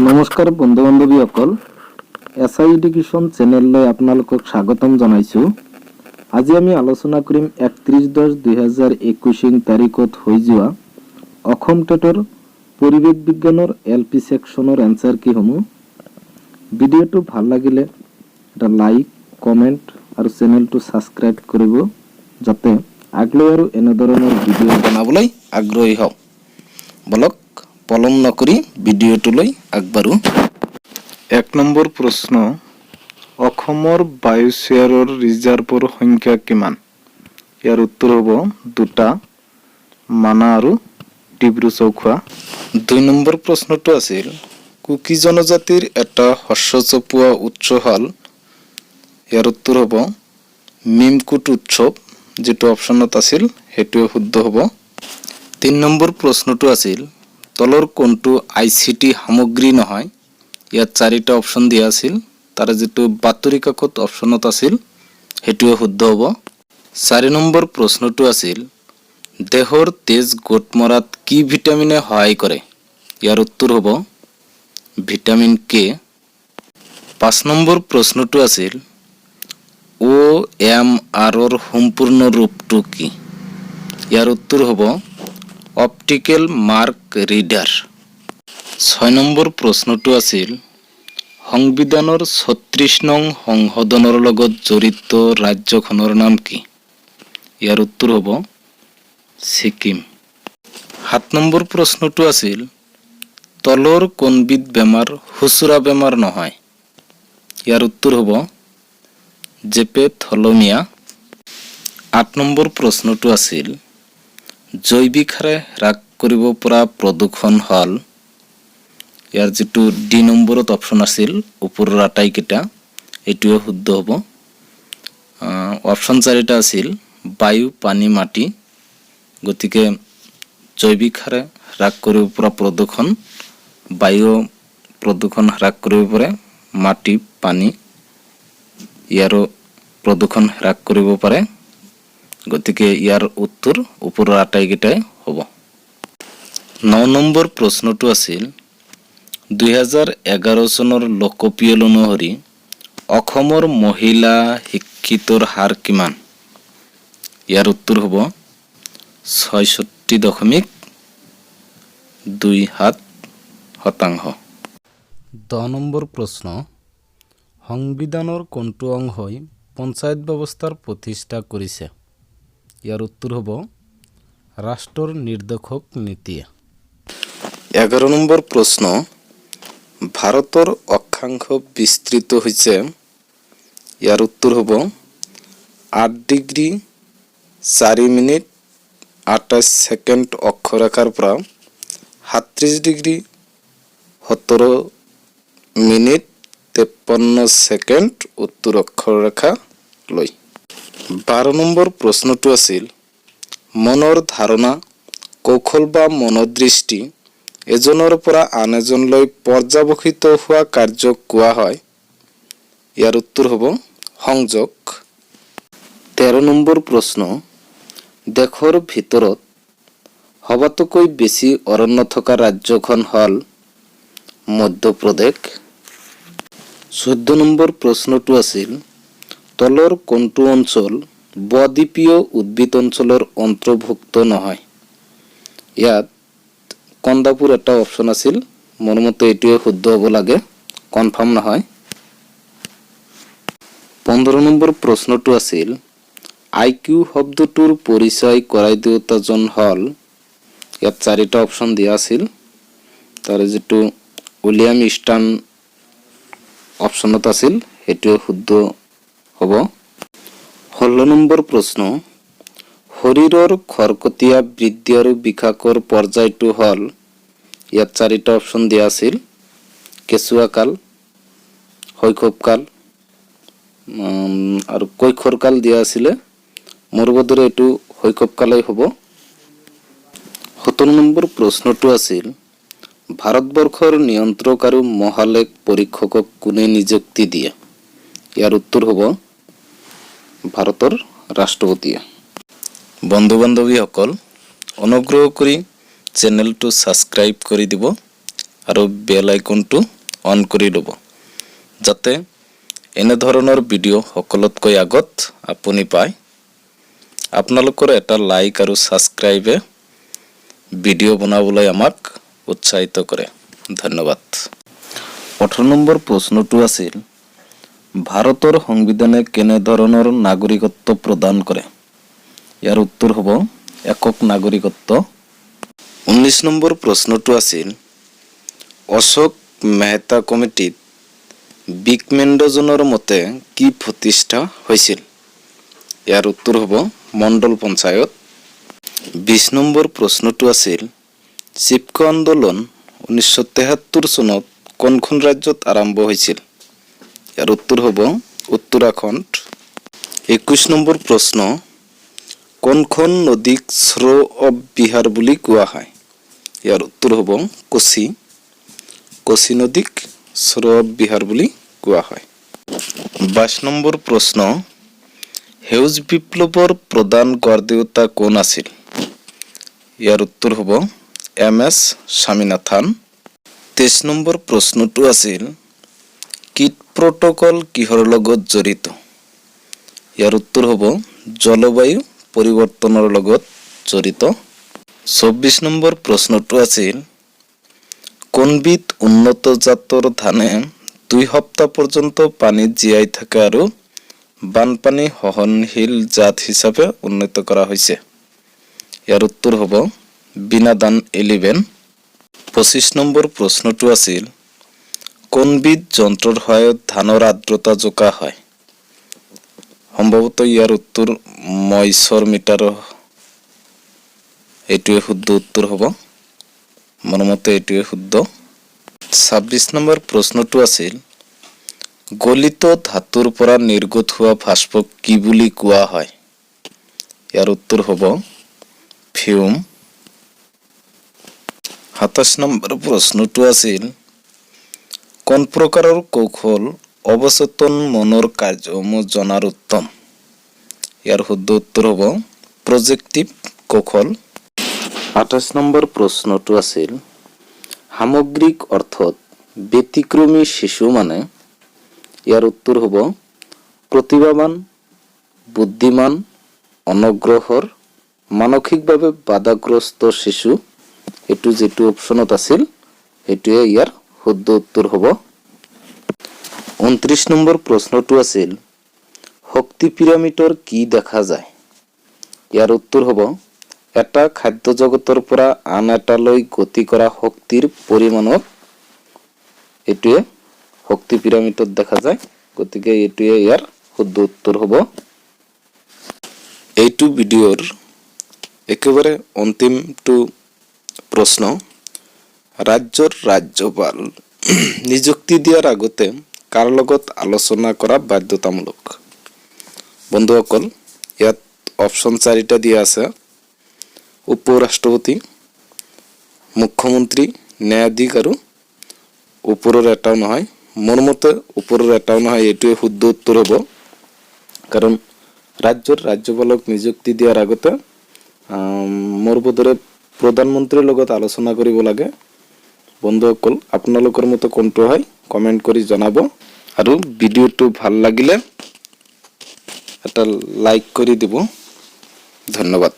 নমস্কাৰ বন্ধু বান্ধৱীসকল, SI education চেনেললৈ আপোনালোকক স্বাগতম জনাইছোঁ। আজি আমি আলোচনা কৰিম 31/10/2021 তাৰিখত হৈ যোৱা অসম টেটৰ পৰিৱেশ বিজ্ঞানৰ এলপি ছেকশ্যনৰ এনচাৰ কিসমূহ। ভিডিঅ'টো ভাল লাগিলে এটা লাইক, কমেণ্ট আৰু চেনেলটো ছাবস্ক্ৰাইব কৰিব, যাতে আগলৈ আৰু এনেধৰণৰ ভিডিঅ' বনাবলৈ আগ্ৰহী হওক। বলক পলম নকৰি ভিডিঅ'টোলৈ আগবাঢ়ো। 1 নম্বৰ প্ৰশ্ন, অসমৰ বায়ুস্ফিয়াৰৰ ৰিজাৰ্ভৰ সংখ্যা কিমান? ইয়াৰ উত্তৰ হ'ব 2টা, মানা আৰু ডিব্ৰু-চৌখোৱা। 2 নম্বৰ প্ৰশ্নটো আছিল, কুকি জনজাতিৰ এটা শস্য চপোৱা উৎসৱ হ'ল। ইয়াৰ উত্তৰ হ'ব মিমকুট উৎসৱ, যিটো অপশ্যনত আছিল সেইটোৱে শুদ্ধ হ'ব। 3 নম্বৰ প্ৰশ্নটো আছিল, তলৰ কোনটো ICT সামগ্ৰী নহয়? ইয়াত 4টা অপশ্যন দিয়া আছিল, তাৰে যিটো বাতৰি কাকত অপশ্যনত আছিল সেইটোৱে শুদ্ধ হ'ব। 4 নম্বৰ প্ৰশ্নটো আছিল, দেহৰ তেজ গোট মৰাত কি ভিটামিনে সহায় কৰে? ইয়াৰ উত্তৰ হ'ব ভিটামিন কে। 5 নম্বৰ প্ৰশ্নটো আছিল, OMRৰ সম্পূৰ্ণ ৰূপটো কি? ইয়াৰ উত্তৰ হ'ব অপটিকেল মাৰ্ক ৰিডাৰ। 6 নম্বৰ প্ৰশ্নটো আছিল, সংবিধানৰ 36 নং সংশোধনৰ লগত জড়িত ৰাজ্যখনৰ নাম কি? ইয়াৰ উত্তৰ হ'ব ছিকিম। 7 নম্বৰ প্ৰশ্নটো আছিল, তলৰ কোনবিধ বেমাৰ খুচুৰা বেমাৰ নহয়? ইয়াৰ উত্তৰ হ'ব জেপেথলমিয়া। 8 নম্বৰ প্ৰশ্নটো আছিল, জৈৱিক সাৰে হ্ৰাস কৰিব পৰা প্ৰদূষণ হ'ল। ইয়াৰ যিটো ডি নম্বৰত অপশ্যন আছিল ওপৰৰ আটাইকেইটা, এইটোৱে শুদ্ধ হ'ব। অপশ্যন 4টা আছিল বায়ু, পানী, মাটি, গতিকে জৈৱিক সাৰে হ্ৰাস কৰিব পৰা প্ৰদূষণ, বায়ু প্ৰদূষণ হ্ৰাস কৰিব পাৰে, মাটি, পানী ইয়াৰো প্ৰদূষণ হ্ৰাস কৰিব পাৰে, গতিকে ইয়াৰ উত্তৰ ওপৰৰ আটাইকেইটাই হ'ব। 9 নম্বৰ প্ৰশ্নটো আছিল, 2011 চনৰ লোকপিয়ল অনুসৰি অসমৰ মহিলা শিক্ষিতৰ হাৰ কিমান? ইয়াৰ উত্তৰ হ'ব 66.27%। 10 নম্বৰ প্ৰশ্ন, সংবিধানৰ কোনটো অংশই পঞ্চায়ত ব্যৱস্থাৰ প্ৰতিষ্ঠা কৰিছে? ইয়াৰ উত্তৰ হ'ব ৰাষ্ট্ৰৰ নিৰ্দেশক নীতিয়ে। 11 নম্বৰ প্ৰশ্ন, ভাৰতৰ অক্ষাংশ বিস্তৃত হৈছে। ইয়াৰ উত্তৰ হ'ব 8 ডিগ্ৰী 4 মিনিট 28 ছেকেণ্ড অক্ষৰেখাৰ পৰা 37 ডিগ্ৰী 17 মিনিট 53 ছেকেণ্ড উত্তৰ অক্ষৰেখা লৈ। 12 নম্বৰ প্ৰশ্নটো আছিল, মনৰ ধাৰণা, কৌশল বা মনোদৃষ্টি এজনৰ পৰা আন এজনলৈ পৰ্যবসিত হোৱা কাৰ্যক কোৱা হয়। ইয়াৰ উত্তৰ হ'ব সংযোগ। 13 নম্বৰ প্ৰশ্ন, দেশৰ ভিতৰত সবাতোকৈ বেছি অৰণ্য থকা ৰাজ্যখন হ'ল মধ্যপ্ৰদেশ। 14 নম্বৰ প্ৰশ্নটো আছিল, তলৰ কোনটো অঞ্চল বদ্বীপীয় উদ্ভিদ অঞ্চলৰ অন্তৰ্ভুক্ত নহয়? ইয়াত কন্দাপুৰ এটা অপশ্যন আছিল, মোৰ মতে এইটোৱে শুদ্ধ হ'ব লাগে, কনফাৰ্ম নহয়। 15 নম্বৰ প্ৰশ্নটো আছিল, IQ শব্দটোৰ পৰিচয় কৰাই দিওঁতাজন হ'ল। ইয়াত 4টা অপশ্যন দিয়া আছিল, তাৰে যিটো উইলিয়াম ষ্টাৰ্ণ অপশ্যনত আছিল সেইটোৱে শুদ্ধ হ'ব। 16 নম্বৰ প্ৰশ্ন, শৰীৰৰ খৰকটীয়া বৃদ্ধি আৰু বিকাশৰ পৰ্যায়টো হ'ল। ইয়াত 4টা অপশ্যন দিয়া আছিল, কেঁচুৱাকাল, শৈশৱকাল আৰু কৈশোৰকাল দিয়া আছিলে, মোৰ বোধেৰে এইটো শৈশৱকালেই হ'ব। 17 নম্বৰ প্ৰশ্নটো আছিল, ভাৰতবৰ্ষৰ নিয়ন্ত্ৰক আৰু মহালেখ পৰীক্ষকক কোনে নিযুক্তি দিয়ে? ইয়াৰ উত্তৰ হ'ব ভাৰতৰ ৰাষ্ট্ৰপতিয়ে। বন্ধু বান্ধৱীসকল, অনুগ্ৰহ কৰি চেনেলটো ছাবস্ক্ৰাইব কৰি দিব আৰু বেল আইকনটো অন কৰি ল'ব যাতে এনে ধৰণৰ ভিডিঅ' সকলোতকৈ আগত আপুনি পায়। আপোনালোকৰ এটা লাইক আৰু সাবস্ক্ৰাইবে ভিডিঅ' বনাবলৈ আমাক উৎসাহিত কৰে। ধন্যবাদ। 18 নম্বৰ প্ৰশ্নটো আছিল ভাৰতৰ সংবিধানে কেনে ধৰণৰ নাগৰিকত্ব প্ৰদান কৰে? ইয়াৰ উত্তৰ হ'ব একক নাগৰিকত্ব। 19 নম্বৰ প্ৰশ্নটো আছিল অশোক মেহতা কমিটিত বিকমেণ্ডজনৰ মতে কি প্ৰতিষ্ঠা হৈছিল? ইয়াৰ উত্তৰ হ'ব মণ্ডল পঞ্চায়ত। 20 নম্বৰ প্ৰশ্নটো আছিল চিপকো আন্দোলন 1973 চনত কোনখন ৰাজ্যত আৰম্ভ হৈছিল? ইয়াৰ উত্তৰ হ'ব উত্তৰাখণ্ড। 21 নম্বৰ প্ৰশ্ন কোনখন নদীক থ্ৰ অফ বিহাৰ বুলি কোৱা হয়? ইয়াৰ উত্তৰ হ'ব কোচি। কোচি নদীক থ্ৰ অফ বিহাৰ বুলি কোৱা হয়। 22 নম্বৰ প্ৰশ্ন সেউজ বিপ্লৱৰ প্ৰধান গড়দেউতা কোন আছিল? ইয়াৰ উত্তৰ হ'ব MS স্বামীনাথন। 23 নম্বৰ প্ৰশ্নটো আছিল কিট প্ৰট'কল কিহৰ লগত জড়িত? ইয়াৰ উত্তৰ হ'ব জলবায়ু পৰিৱৰ্তনৰ লগত জড়িত। 24 নম্বৰ প্ৰশ্নটো আছিল কোনবিধ উন্নত জাতৰ ধানে 2 সপ্তাহ পৰ্যন্ত পানীত জীয়াই থাকে আৰু বানপানী সহনশীল জাত হিচাপে উন্নত কৰা হৈছে? ইয়াৰ উত্তৰ হ'ব বীনাধান 11। 25 নম্বৰ প্ৰশ্নটো আছিল কোনবিধ যন্ত্ৰৰ সহায়ত ধানৰ আৰ্দ্ৰতা জোকা হয়? সম্ভৱতঃ ইয়াৰ উত্তৰ মইচৰ মিটাৰ। এইটোৱে শুদ্ধ উত্তৰ হ'ব। মোৰ মতে এইটোৱে শুদ্ধ। 26 নম্বৰ প্ৰশ্নটো আছিল গলিত ধাতুৰ পৰা নিৰ্গত হোৱা ভাস্পক কি বুলি কোৱা হয়? ইয়াৰ উত্তৰ হ'ব ফিউম। 27 নম্বৰ প্ৰশ্নটো আছিল কোন প্ৰকাৰৰ কৌশল অৱচেতন মনৰ কাৰ্যসমূহ জনাৰ উত্তম? ইয়াৰ শুদ্ধ উত্তৰ হ'ব প্ৰজেক্টিভ কৌশল। 28 নম্বৰ প্ৰশ্নটো আছিল সামগ্ৰিক অৰ্থত ব্যতিক্ৰমী শিশু মানে? ইয়াৰ উত্তৰ হ'ব প্ৰতিভাৱান, বুদ্ধিমান, অনগ্ৰসৰ, মানসিকভাৱে বাধাগ্ৰস্ত শিশু। এইটো যিটো অপশ্যনত আছিল সেইটোৱে ইয়াৰ শুদ্ধ উত্তৰ হ'ব। 29 নম্বৰ প্ৰশ্নটো আছিল শক্তি পিৰামিডৰ কি দেখা যায়? ইয়াৰ উত্তৰ হ'ব এটা খাদ্য জগতৰ পৰা আন এটালৈ গতি কৰা শক্তিৰ পৰিমাণক এইটোৱে শক্তি পিৰামিডত দেখা যায়। গতিকে এইটোৱে ইয়াৰ শুদ্ধ উত্তৰ হ'ব। এইটো ভিডিঅ'ৰ একেবাৰে অন্তিমটো প্ৰশ্ন ৰাজ্যৰ ৰাজ্যপাল নিযুক্তি দিয়াৰ আগতে কাৰ লগত আলোচনা কৰা বাধ্যতামূলক? বন্ধুসকল ইয়াত অপশ্যন 4টা দিয়া আছে উপ ৰাষ্ট্ৰপতি, মুখ্যমন্ত্ৰী, ন্যায়াধীশ আৰু ওপৰৰ এটাও নহয়। মোৰ মতে ওপৰৰ এটাও নহয় এইটোৱে শুদ্ধ উত্তৰ হ'ব কাৰণ ৰাজ্যৰ ৰাজ্যপালক নিযুক্তি দিয়াৰ আগতে মোৰ বোধেৰে প্ৰধানমন্ত্ৰীৰ লগত আলোচনা কৰিব লাগে। বন্ধুসকল আপোনালোকৰ মতে কোনটো হয় কমেণ্ট কৰি জনাব আৰু ভিডিঅ'টো ভাল লাগিলে এটা লাইক কৰি দিব। ধন্যবাদ।